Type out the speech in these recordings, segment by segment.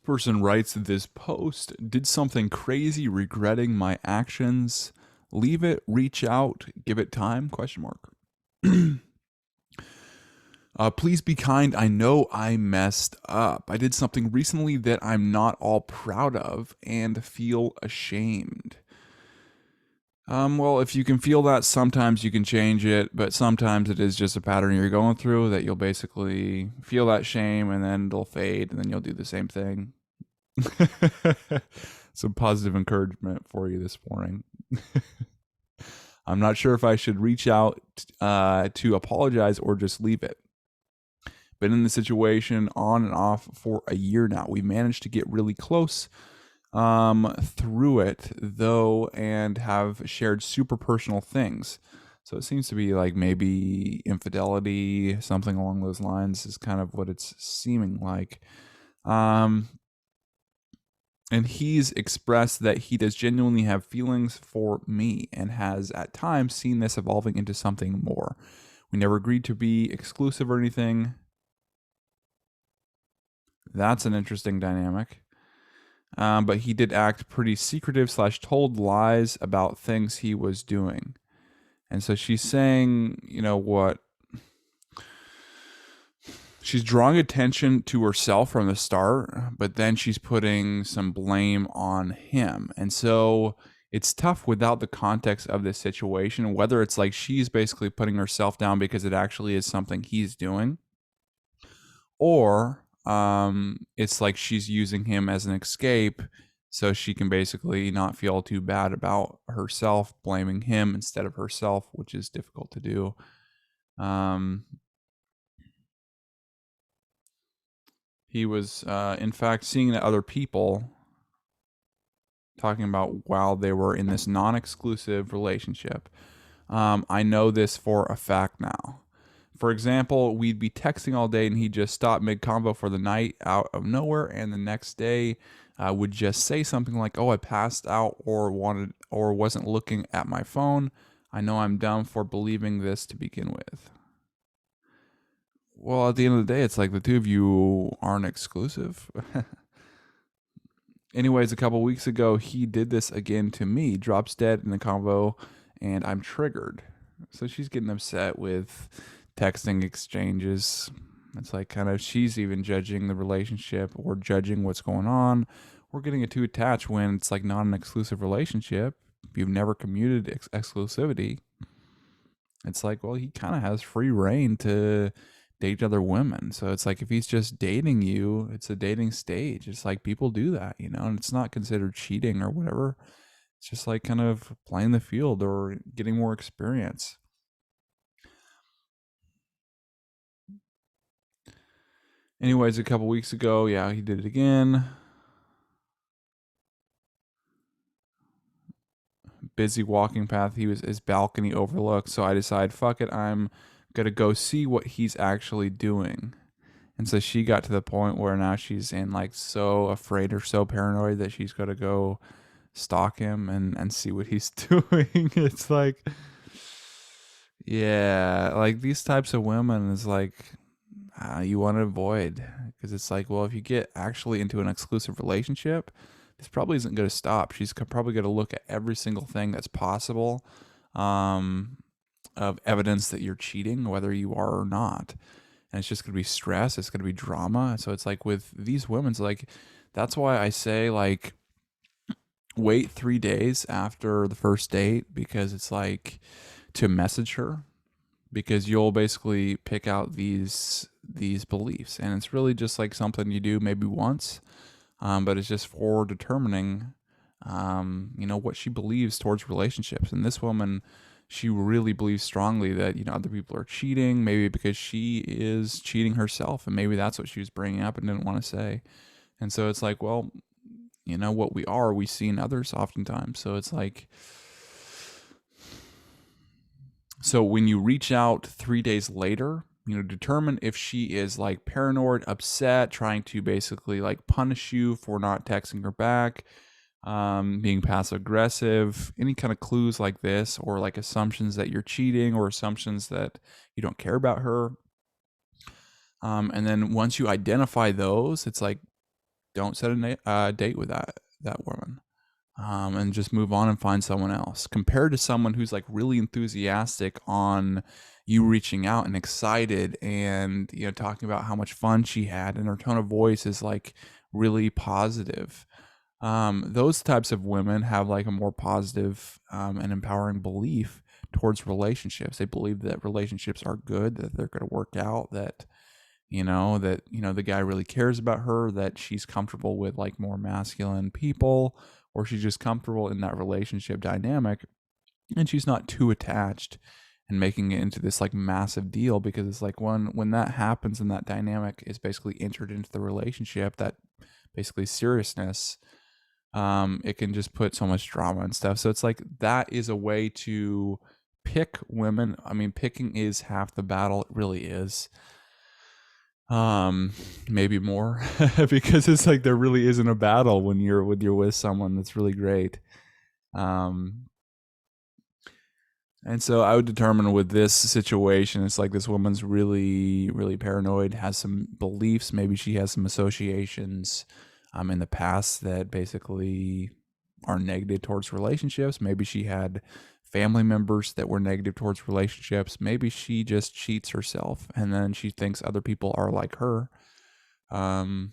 Person writes this post, did something crazy, regretting my actions. Leave it, reach out, give it time, question mark. Please be kind. I know I messed up. I did something recently that I'm not all proud of and feel ashamed. Well, if you can feel that, sometimes you can change it, but sometimes it is just a pattern you're going through that you'll basically feel that shame and then it'll fade and then you'll do the same thing. Some positive encouragement for you this morning. I'm not sure if I should reach out to apologize or just leave it. Been in the situation on and off for a year now. We managed to get really close through it, though, and have shared super personal things. So it seems to be like maybe infidelity, something along those lines is kind of what it's seeming like. And he's expressed that he does genuinely have feelings for me and has at times seen this evolving into something more. We never agreed to be exclusive or anything. That's an interesting dynamic. But he did act pretty secretive / told lies about things he was doing. And so she's saying, you know what? She's drawing attention to herself from the start, but then she's putting some blame on him. And so it's tough without the context of this situation, whether it's like she's basically putting herself down because it actually is something he's doing, or it's like she's using him as an escape so she can basically not feel too bad about herself, blaming him instead of herself, which is difficult to do. He was, in fact, seeing that other people, talking about while they were in this non-exclusive relationship. I know this for a fact now. For example, we'd be texting all day and he'd just stop mid-convo for the night out of nowhere, and the next day would just say something like, oh, I passed out or wasn't looking at my phone. I know I'm dumb for believing this to begin with. Well, at the end of the day, it's like the two of you aren't exclusive. Anyways, a couple weeks ago, he did this again to me, drops dead in the convo, and I'm triggered. So she's getting upset with texting exchanges. It's like kind of she's even judging the relationship or judging what's going on. We're getting too attached when it's like not an exclusive relationship. You've never commuted exclusivity. It's like, well, he kind of has free reign to date other women. So it's like if he's just dating you, it's a dating stage. It's like people do that, you know, and it's not considered cheating or whatever. It's just like kind of playing the field or getting more experience. Anyways, a couple weeks ago, yeah, he did it again. Busy walking path. His balcony overlooked. So I decide, fuck it, I'm gonna go see what he's actually doing. And so she got to the point where now she's in like so afraid or so paranoid that she's got to go stalk him and see what he's doing. It's like, yeah, like these types of women is like you want to avoid, because it's like, well, if you get actually into an exclusive relationship, this probably isn't going to stop. She's probably going to look at every single thing that's possible of evidence that you're cheating, whether you are or not. And it's just going to be stress. It's going to be drama. So it's like with these women, it's like, that's why I say like, wait 3 days after the first date, because it's like to message her, because you'll basically pick out these beliefs, and it's really just like something you do maybe once, but it's just for determining what she believes towards relationships. And this woman, she really believes strongly that other people are cheating, maybe because she is cheating herself, and maybe that's what she was bringing up and didn't want to say. And so it's like, well, what we see in others oftentimes. So it's like, so when you reach out 3 days later, determine if she is like paranoid, upset, trying to basically like punish you for not texting her back, being passive aggressive, any kind of clues like this, or like assumptions that you're cheating or assumptions that you don't care about her. And then once you identify those, it's like, don't set a date with that woman. And just move on and find someone else. Compared to someone who's like really enthusiastic on you reaching out and excited and talking about how much fun she had, and her tone of voice is like really positive. Those types of women have like a more positive and empowering belief towards relationships. They believe that relationships are good, that they're going to work out, that the guy really cares about her, that she's comfortable with like more masculine people, or she's just comfortable in that relationship dynamic, and she's not too attached and making it into this like massive deal, because it's like when that happens and that dynamic is basically entered into the relationship, that basically seriousness, it can just put so much drama and stuff. So it's like that is a way to pick women. I mean, picking is half the battle. It really is. Maybe more because it's like there really isn't a battle when you're with someone that's really great. And so I would determine with this situation, it's like this woman's really, really paranoid, has some beliefs. Maybe she has some associations in the past that basically are negative towards relationships. Maybe she had family members that were negative towards relationships. Maybe she just cheats herself and then she thinks other people are like her. And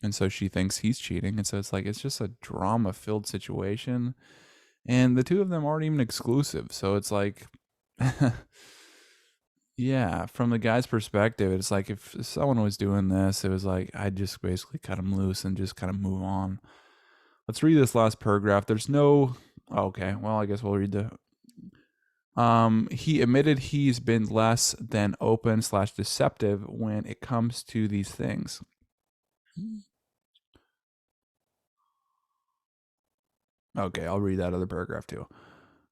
so she thinks he's cheating. And so it's like, it's just a drama filled situation. And the two of them aren't even exclusive. So it's like, yeah, from the guy's perspective, it's like if someone was doing this, it was like, I'd just basically cut him loose and just kind of move on. Let's read this last paragraph. There's no, okay, well, I guess we'll read the, he admitted he's been less than open / deceptive when it comes to these things. Okay, I'll read that other paragraph too.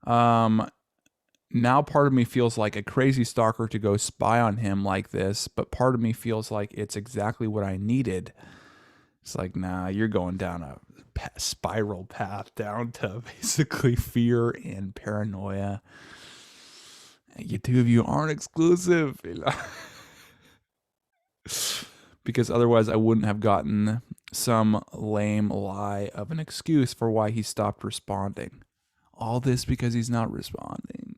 Now part of me feels like a crazy stalker to go spy on him like this, but part of me feels like it's exactly what I needed. It's like, nah, you're going down a spiral path down to basically fear and paranoia. You two of you aren't exclusive. Because otherwise I wouldn't have gotten some lame lie of an excuse for why he stopped responding. All this because he's not responding.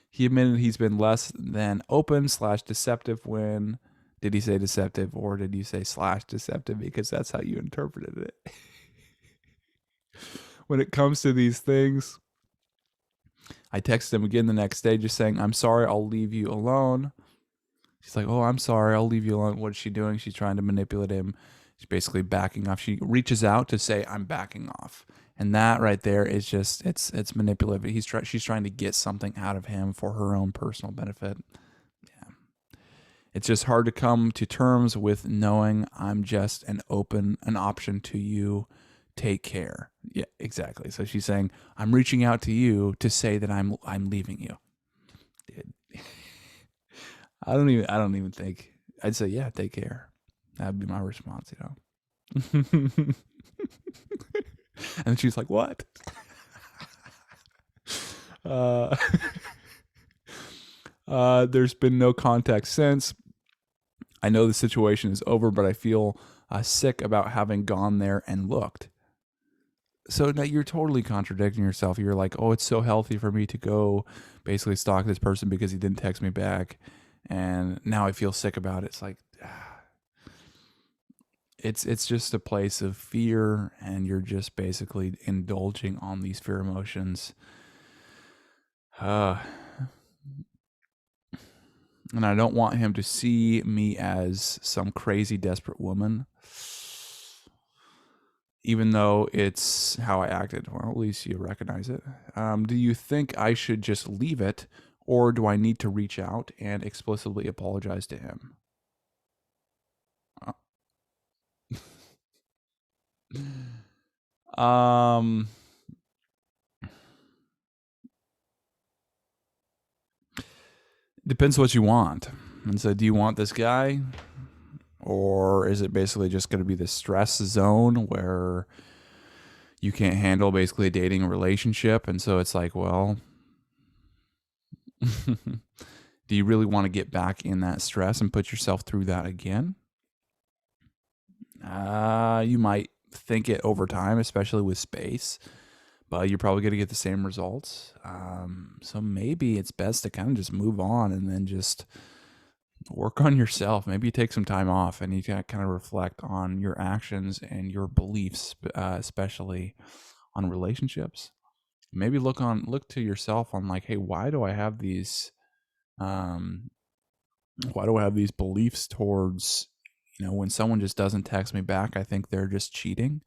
He admitted he's been less than open / deceptive when, did he say deceptive or did you say / deceptive? Because that's how you interpreted it. When it comes to these things, I texted him again the next day just saying, I'm sorry, I'll leave you alone. She's like, oh, I'm sorry, I'll leave you alone. What is she doing? She's trying to manipulate him. She's basically backing off. She reaches out to say, I'm backing off. And that right there is just, it's manipulative. She's trying to get something out of him for her own personal benefit. Yeah. It's just hard to come to terms with knowing I'm just an option to you. Take care. Yeah, exactly. So she's saying, I'm reaching out to you to say that I'm leaving you. Dude. I don't even think I'd say, yeah, take care. That'd be my response, And she's like, what? There's been no contact since. I know the situation is over, but I feel sick about having gone there and looked. So now you're totally contradicting yourself. You're like, oh, it's so healthy for me to go basically stalk this person because he didn't text me back. And now I feel sick about it. It's like, it's just a place of fear, and you're just basically indulging on these fear emotions. And I don't want him to see me as some crazy, desperate woman, even though it's how I acted. Well, at least you recognize it. Do you think I should just leave it, or do I need to reach out and explicitly apologize to him? Depends what you want. And so, do you want this guy, or is it basically just going to be the stress zone where you can't handle basically a dating relationship? And so it's like, well, do you really want to get back in that stress and put yourself through that again? You might think it over time, especially with space, but you're probably going to get the same results. So maybe it's best to kind of just move on and then just work on yourself. Maybe you take some time off and you can kind of reflect on your actions and your beliefs, especially on relationships. Maybe look to yourself on like, hey, um, why do I have these beliefs towards, when someone just doesn't text me back, I think they're just cheating.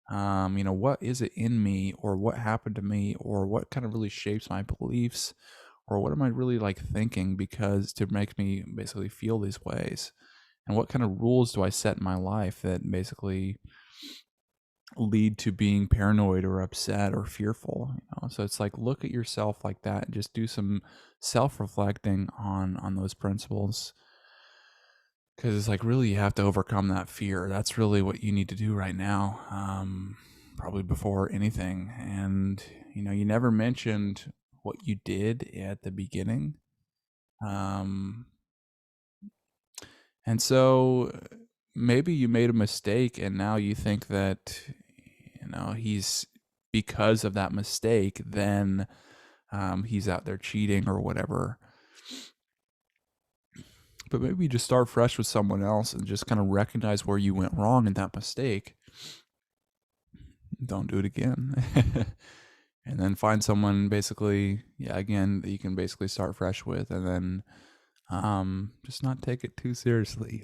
What is it in me, or what happened to me, or what kind of really shapes my beliefs, or what am I really like thinking because to make me basically feel these ways? And what kind of rules do I set in my life that basically lead to being paranoid or upset or fearful? So it's like, look at yourself like that and just do some self-reflecting on those principles, because it's like really you have to overcome that fear. That's really what you need to do right now, probably before anything. And you never mentioned what you did at the beginning, um, and so maybe you made a mistake, and now you think that he's, because of that mistake, then he's out there cheating or whatever. But maybe you just start fresh with someone else and just kind of recognize where you went wrong in that mistake. Don't do it again. And then find someone basically, yeah, again, that you can basically start fresh with, and then just not take it too seriously.